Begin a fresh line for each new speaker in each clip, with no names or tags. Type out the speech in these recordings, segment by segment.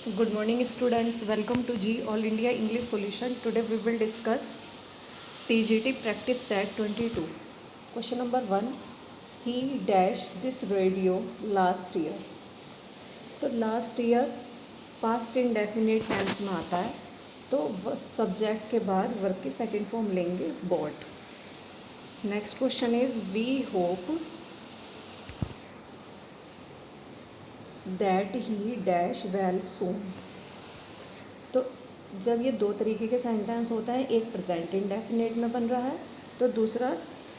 Good morning, students. Welcome to G All India English Solution. Today we will discuss TGT Practice Set 22. Question number 1. He dashed this radio last year. तो last year past indefinite tense में आता है, तो subject के बाद verb की second form लेंगे bought. Next question is we hope that he dash well soon. तो जब ये दो तरीके के सेंटेंस होता है, एक प्रेजेंट इंडेफिनिट में बन रहा है तो दूसरा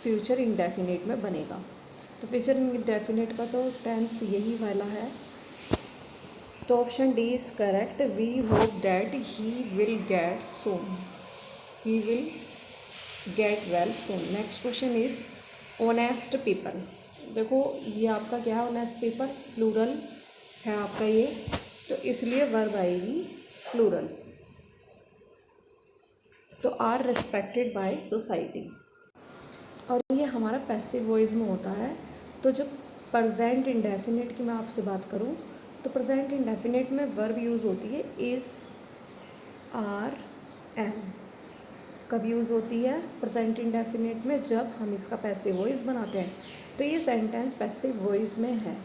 फ्यूचर इंडेफिनिट में बनेगा. तो फ्यूचर इंडेफिनिट का तो टेंस यही वाला है, तो option D is correct. We hope that he will get soon. He will get well soon. Next question is honest people. देखो ये आपका क्या है, ऑनेस्ट पीपल प्लूरल है आपका ये, तो इसलिए वर्ब आएगी प्लूरल. तो आर रिस्पेक्टेड बाय सोसाइटी, और ये हमारा पैसिव वॉइस में होता है. तो जब प्रेजेंट इंडेफिनिट की मैं आपसे बात करूँ तो प्रेजेंट इंडेफिनिट में वर्ब यूज़ होती है इज़, आर, एम. कब यूज़ होती है प्रेजेंट इंडेफिनिट में? जब हम इसका पैसिव वॉइस बनाते हैं. तो ये सेंटेंस पैसिव वॉइस में है.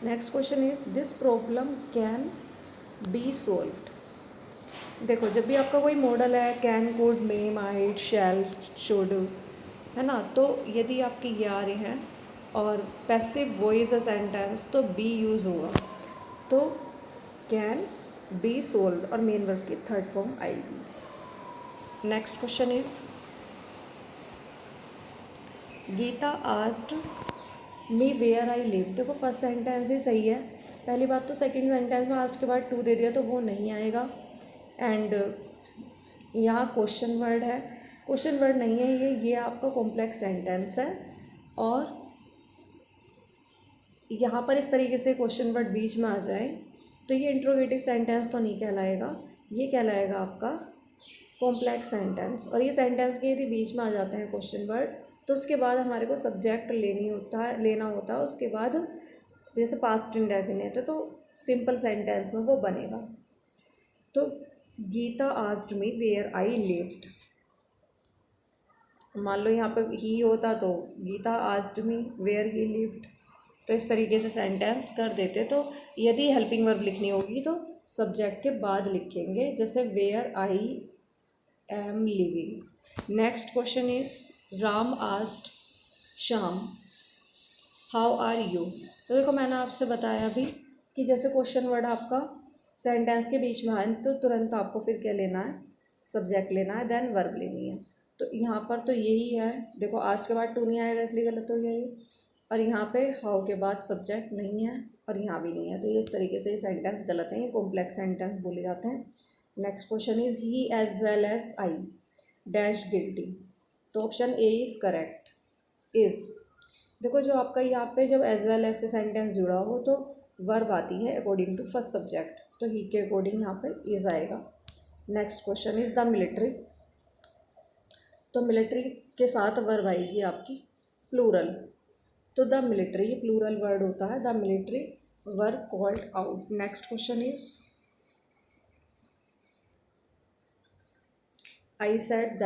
Next question is this problem can be solved. देखो जब भी आपका कोई मॉडल है, can, could, may, might, shall, should, है ना, तो यदि आपके ये आ रहे हैं और पैसिव वॉइस है सेंटेंस तो बी यूज़ होगा. तो कैन बी सोल्व्ड और मेन वर्ब की थर्ड फॉर्म आएगी. Next question is Geeta asked me where I live. देखो फर्स्ट सेंटेंस ही सही है. पहली बात तो सेकंड सेंटेंस में आस्क्ड के बाद टू दे दिया तो वो नहीं आएगा. एंड यहाँ क्वेश्चन वर्ड है, क्वेश्चन वर्ड नहीं है ये आपका कॉम्प्लेक्स सेंटेंस है. और यहाँ पर इस तरीके से क्वेश्चन वर्ड बीच में आ जाए तो ये इंट्रोगेटिव सेंटेंस तो नहीं कहलाएगा, ये कहलाएगा आपका कॉम्प्लेक्स सेंटेंस. और ये सेंटेंस के यदि बीच में आ जाते हैं क्वेश्चन वर्ड तो उसके बाद हमारे को सब्जेक्ट लेना होता है. उसके बाद जैसे पास्ट इंडेफिनिट है तो सिंपल सेंटेंस में वो बनेगा. तो Geeta asked me where I lived. मान लो यहाँ पे ही होता तो Geeta asked me where he lived, तो इस तरीके से सेंटेंस कर देते. तो यदि हेल्पिंग वर्ब लिखनी होगी तो सब्जेक्ट के बाद लिखेंगे, जैसे where I am living. Next question is Ram asked Shyam how are you. तो देखो मैंने आपसे बताया अभी कि जैसे क्वेश्चन वर्ड आपका सेंटेंस के बीच में आए तो तुरंत आपको फिर क्या लेना है, सब्जेक्ट लेना है, देन वर्ब लेनी है. तो यहाँ पर तो यही है. देखो आस्क्ड के बाद टू नहीं आएगा इसलिए गलत हो गया ये, और यहाँ पे हाउ के बाद सब्जेक्ट नहीं है और यहाँ भी नहीं है. तो ये इस तरीके से ये सेंटेंस गलत है, ये कॉम्प्लेक्स सेंटेंस बोले जाते हैं. Next question is he as well as I dash guilty. तो option A is correct. Is, देखो जो आपका यहाँ पे जब एज वेल एज से सेंटेंस जुड़ा हो तो वर्ब आती है अकॉर्डिंग टू फर्स्ट सब्जेक्ट, तो ही के अकॉर्डिंग यहाँ पे इज़ आएगा. Next question is the military. तो मिलिट्री के साथ वर्ब आएगी आपकी प्लूरल. तो द मिलिट्री ये प्लूरल वर्ड होता है. The military were called out. Next question is I said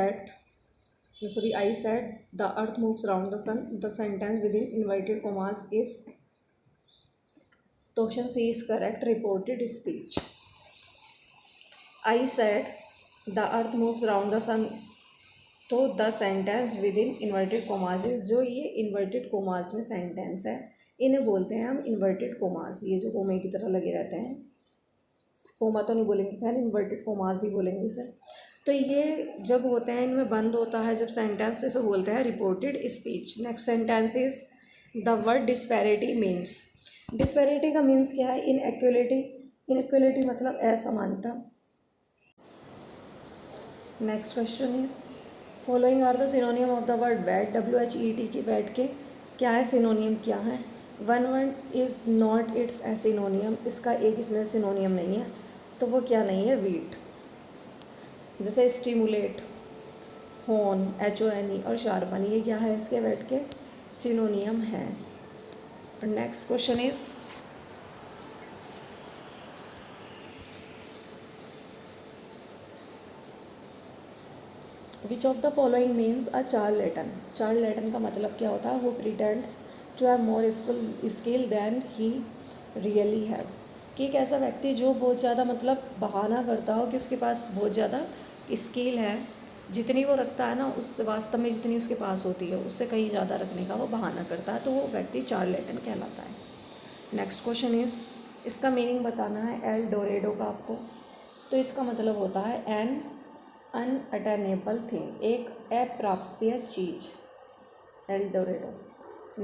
the earth moves around the sun. The sentence within inverted commas is, तो option C is correct, reported speech. I said the earth moves around the sun, तो the sentence within inverted commas is, जो ये inverted commas में sentence है इन्हें बोलते हैं हम इन्वर्टेड कोमास. ये जो कोमे की तरह लगे रहते हैं, कोमा तो नहीं बोलेंगे, खैर इन्वर्टेड कोमास ही बोलेंगे इसे. तो ये जब होते हैं इनमें बंद होता है जब सेंटेंस, इसे बोलते हैं reported speech. Next sentence is the word disparity means. Disparity का मीन्स क्या है? इनइक्वलिटी. इनइक्वलिटी मतलब असमानता. Next question is following are the synonym of the word bad. WHET की बैड के क्या है सिनोनियम, क्या है? One word is not it's a synonym. इसका एक इसमें सिनोनियम नहीं है, तो वो क्या नहीं है? वीट. जैसे स्टिमुलेट, होन, HONE और शार्पन, ये क्या है? इसके बैड के सिनोनियम है. Next question is which of the following means a charlatan. Charlatan का मतलब क्या होता है? Who pretends to have more skill than he really has. कि एक ऐसा व्यक्ति जो बहुत ज़्यादा मतलब बहाना करता हो कि उसके पास बहुत ज़्यादा स्किल है, जितनी वो रखता है ना उस वास्तव में जितनी उसके पास होती है उससे कहीं ज़्यादा रखने का वो बहाना करता है, तो वो व्यक्ति चार्लेटन कहलाता है। नेक्स्ट क्वेश्चन इज़, इसका मीनिंग बताना है एल डोरेडो का आपको। तो इसका मतलब होता है एन अनअटेनेबल थिंग, एक अप्राप्य चीज़, El Dorado.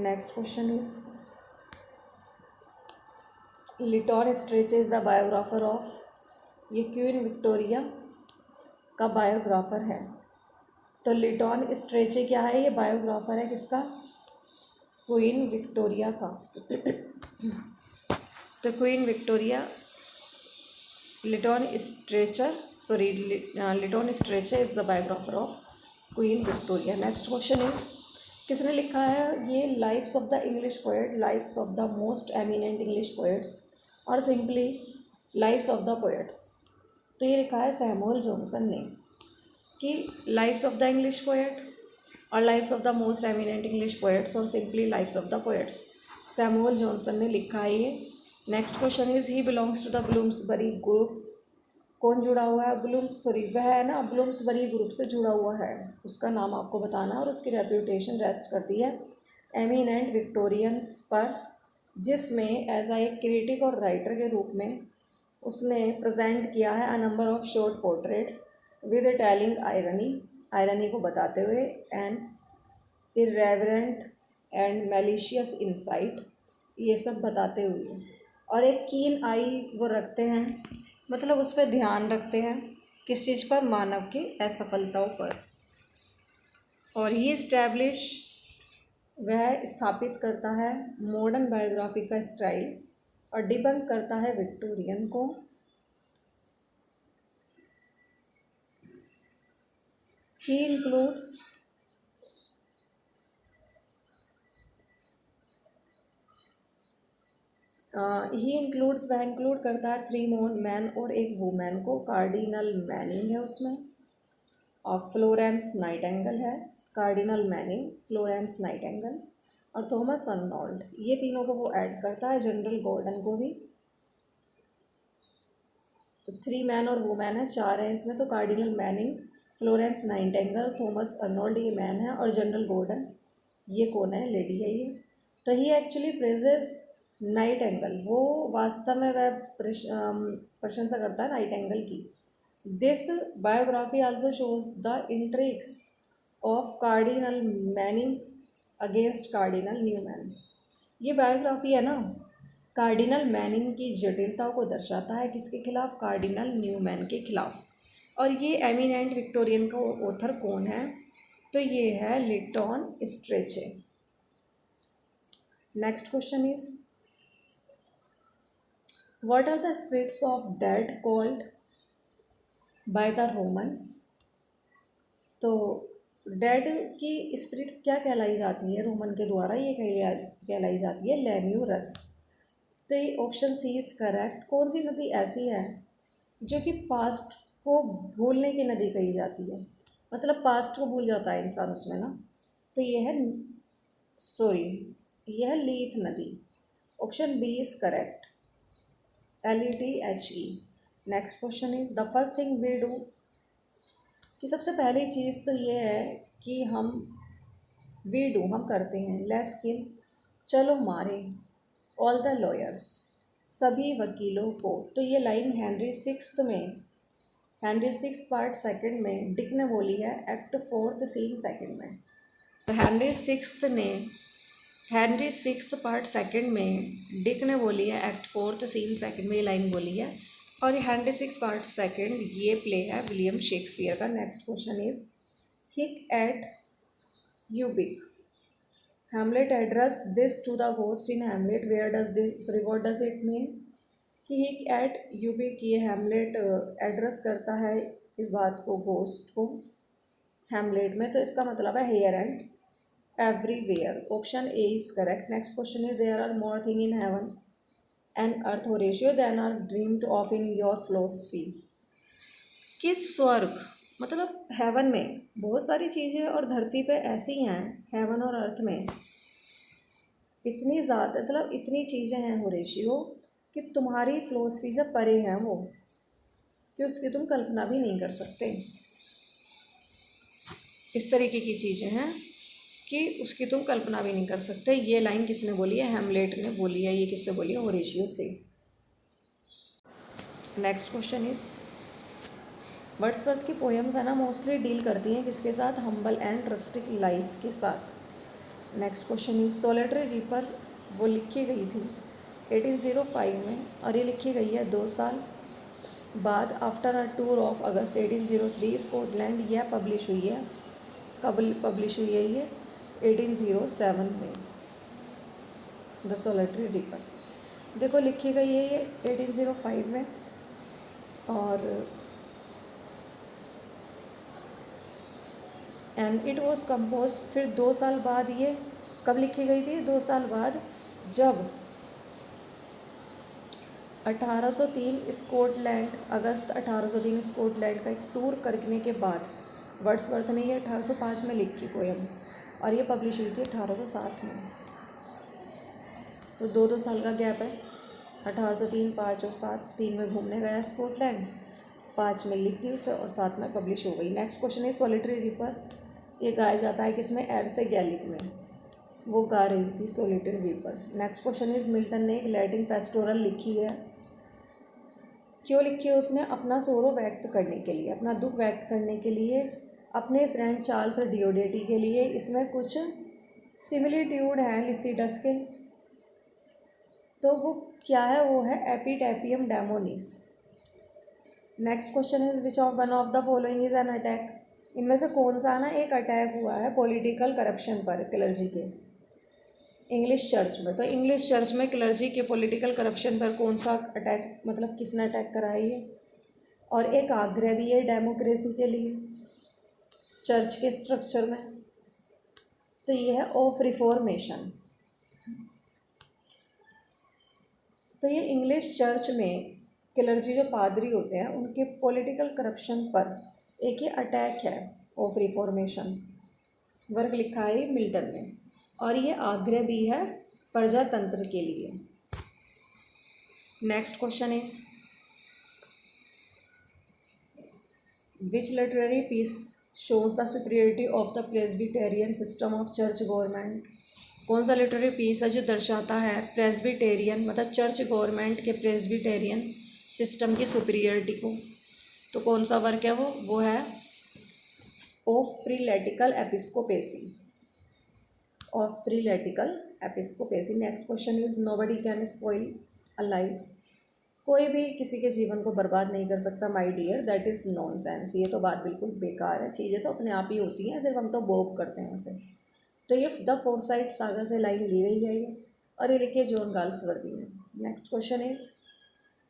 Next question is, Lytton Strachey is the biographer of, ये क्वीन विक्टोरिया का बायोग्राफर है। तो लिटॉन स्ट्रेचे क्या है? ये बायोग्राफर है किसका? क्वीन विक्टोरिया का। तो Queen Victoria, Lytton Strachey is the biographer of Queen Victoria. Next question is, किसने लिखा है ये lives of the English poet, lives of the most eminent English poets, और simply lives of the poets? तो ये लिखा है सैमुअल जॉनसन ने, कि lives of the English poet और lives of the most eminent English poets और simply lives of the poets, Samuel Johnson ने लिखा है ये। Next question is, he belongs to the Bloomsbury group. कौन जुड़ा हुआ है? वह है ना ब्लूम्सबरी ग्रुप से जुड़ा हुआ है, उसका नाम आपको बताना, और उसकी रेप्यूटेशन रेस्ट करती है एमिनेंट विक्टोरियंस पर, जिसमें एज ए क्रिटिक और राइटर के रूप में उसने प्रेजेंट किया है a number of short portraits with telling irony को बताते हुए, and irreverent and malicious insight, ये सब बताते हुए, और एक कीन आई वो रखते हैं, मतलब उस पर ध्यान रखते हैं, किस चीज़ पर? मानव की असफलताओं पर। और ही इस्टेब्लिश, वह स्थापित करता है मॉडर्न बायोग्राफी का स्टाइल, और डिबंक करता है विक्टोरियन को। ही इंक्लूड्स वह इंक्लूड करता है 3 मैन और एक वुमेन को। कार्डिनल मैनिंग है उसमें, और फ्लोरेंस नाइटेंगल है, कार्डिनल मैनिंग, फ्लोरेंस नाइटेंगल और थॉमस अर्नोल्ड, ये तीनों को वो ऐड करता है, जनरल गॉर्डन को भी। तो 3 मैन और वुमेन है, 4 है इसमें, तो cardinal Manning, Florence Nightingale, Thomas Arnold ये मैन है, और जनरल गॉर्डन ये कौन है? लेडी है ये। तो ही एक्चुअली प्रेजेस नाइटेंगल, वो वास्तव में वह प्रशंसा करता है नाइटेंगल की। This biography also shows the intrigues of Cardinal Manning against Cardinal Newman. ये बायोग्राफी है ना, कार्डिनल मैनिंग की जटिलताओं को दर्शाता है, किसके खिलाफ? कार्डिनल न्यूमैन के खिलाफ। और ये एमिनेंट विक्टोरियन का ऑथर कौन है? तो ये है Lytton Strachey. Next question is, what are the spirits of dead called by the Romans? तो डेड की स्पिरिट्स क्या कहलाई जाती है रोमन के द्वारा? ये कहलाई जाती है लेम्यूरस। तो ये ऑप्शन सी इज करेक्ट। कौन सी नदी ऐसी है जो कि पास्ट को भूलने की नदी कही जाती है, मतलब पास्ट को भूल जाता है इंसान उसमें ना? तो ये है यह है लीथ नदी। Option B is correct, LETHE। Next question is, the first thing we do, कि सबसे पहली चीज़ तो ये है कि हम करते हैं, लेट्स किल, चलो मारे, ऑल द लॉयर्स, सभी वकीलों को। तो ये line Henry sixth part second में डिक ने बोली है, एक्ट 4th सीन सेकंड में। तो हेनरी सिक्स्थ पार्ट सेकंड में डिक ने बोली है, एक्ट 4th सीन सेकंड में ये लाइन बोली है, और हेनरी सिक्स्थ पार्ट सेकंड ये प्ले है विलियम शेक्सपियर का। Next question is, hic et ubique, Hamlet address this to the ghost in Hamlet, what does it mean? कि हिक एट यूबिक, ये हैमलेट एड्रेस करता है इस बात को, घोस्ट को, हैमलेट में। तो इसका मतलब है here and everywhere. Option A is correct. Next question is, there are more thing in heaven and earth Horatio than are dreamed of in your philosophy. कि स्वर्ग मतलब हेवन में बहुत सारी चीज़ें और धरती पे ऐसी हैं, हेवन और अर्थ में इतनी ज़्यादा, मतलब इतनी चीज़ें हैं होरेशियो कि तुम्हारी फिलोसफी से परे हैं वो, कि उसकी तुम कल्पना भी नहीं कर सकते। इस तरीके की चीज़ें हैं कि उसकी तुम कल्पना भी नहीं कर सकते। ये लाइन किसने बोली है? हैमलेट ने बोली है। ये किससे बोली है? होरेशियो से। नेक्स्ट क्वेश्चन इज, वर्ड्सवर्थ की पोएम्स है ना मोस्टली डील करती हैं किसके साथ? हम्बल एंड रस्टिक लाइफ के साथ। Next question is, solitary reaper वो लिखी गई थी 1805 में और ये लिखी गई है 2 साल बाद after a tour of August 1803 Scotland. यह पब्लिश हुई है, कब पब्लिश हुई है ये? 1807 में। द सॉलिटरी रीपर देखो लिखी गई है ये 1805 में और एंड इट वॉज कंपोज। फिर 2 साल बाद ये कब लिखी गई थी? 2 साल बाद, जब 1803 स्कॉटलैंड, अगस्त 1803 स्कॉटलैंड का एक टूर करने के बाद वर्ड्सवर्थ ने ये 1805 में लिखी पोएम और ये पब्लिश हुई थी 1807 में। तो 2 साल का गैप है। 1803, 5 और 7, 3 में घूमने गया स्कॉटलैंड, 5 में लिख दी उसे और 7 में पब्लिश हो गई। नेक्स्ट क्वेश्चन है, सॉलिटरी रीपर ये गाया जाता है किसमें? एरसे गैलिक में, वो गा रही थी solitary reaper. Next question is, Milton ने एक लैटिन पेस्टोरल लिखी है, क्यों लिखी है उसने? अपना सोरो व्यक्त करने के लिए, अपना दुख व्यक्त करने के लिए, अपने फ्रेंड चार्ल्स डियोडेटी के लिए। इसमें कुछ सिमिलिट्यूड हैं लिसिडस के, तो वो क्या है? वो है Epitaphium Damonis. Next question is, which of one of the following is an attack? इनमें से कौन सा ना एक अटैक हुआ है पॉलिटिकल करप्शन पर क्लर्जी के इंग्लिश चर्च में? तो इंग्लिश चर्च में क्लर्जी के पॉलिटिकल करप्शन पर कौन सा अटैक, मतलब किसने अटैक करा है? और एक आग्रह भी है डेमोक्रेसी के लिए चर्च के स्ट्रक्चर में, तो ये है ऑफ रिफॉर्मेशन। तो ये इंग्लिश चर्च में क्लर्जी जो पादरी होते हैं उनके पॉलिटिकल करप्शन पर एक ये अटैक है ऑफ रिफॉर्मेशन, वर्क लिखा है मिल्टन ने, और ये आग्रह भी है प्रजातंत्र के लिए। Next question is, which literary piece shows the superiority of the Presbyterian system of church government? कौन सा लिटरेरी पीस है जो दर्शाता है प्रेस्बिटेरियन, मतलब चर्च गवर्नमेंट के प्रेस्बिटेरियन सिस्टम की सुपीरियरिटी को? तो कौन सा वर्क है वो है of prelatical episcopacy, of prelatical episcopacy. Next question is, nobody can spoil a life, कोई भी किसी के जीवन को बर्बाद नहीं कर सकता my dear, that is nonsense. ये तो बात बिल्कुल बेकार है, चीज़ें तो अपने आप ही होती हैं, सिर्फ हम तो बोप करते हैं उसे। तो ये द फोरसाइट सागा से लाइन ली गई है ये, और ये लिखी है जॉन गाल्सवर्दी ने। Next question is,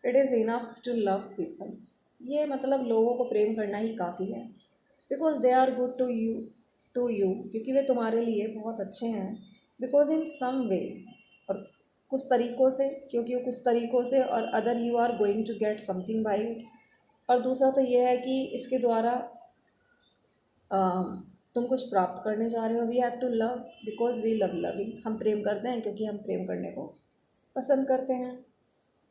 it is enough to love people, ये मतलब लोगों को प्रेम करना ही काफ़ी है, because they are good to you, क्योंकि वे तुम्हारे लिए बहुत अच्छे हैं, बिकॉज इन सम वे, और कुछ तरीक़ों से, क्योंकि वो कुछ तरीक़ों से, और other you are going to get something by it. और दूसरा तो ये है कि इसके द्वारा तुम कुछ प्राप्त करने जा रहे हो। We have to love because we love loving, हम प्रेम करते हैं क्योंकि हम प्रेम करने को पसंद करते हैं,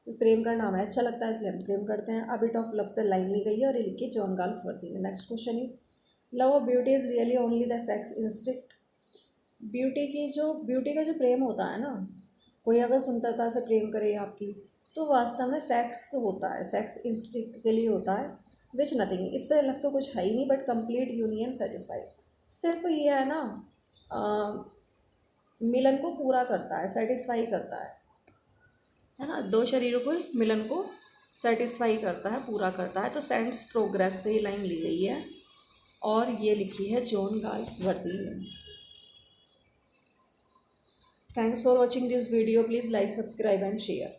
प्रेम करना हमें अच्छा लगता है इसलिए हम प्रेम करते हैं। अ बिट ऑफ लव से लाइन ली गई है और ये लिखी जॉन गाल्सवर्दी ने। Next question is, love of beauty is really only the sex instinct? Beauty का जो प्रेम होता है ना, कोई अगर सुंदरता से प्रेम करे आपकी, तो वास्तव में सेक्स होता है, सेक्स इंस्टिंक्ट के लिए होता है, विच नथिंग, इससे अलग तो कुछ है ही नहीं, बट कंप्लीट यूनियन सेटिस्फाइड। सिर्फ ये है ना, मिलन को पूरा करता है, सेटिस्फाई करता है ना, दो शरीरों को मिलन को सेटिस्फाई करता है, पूरा करता है। तो सेंस प्रोग्रेस से ही लाइन ली गई है और ये लिखी है जॉन गाल्सवर्दी ने। Thanks for watching this video. Please like, subscribe and share.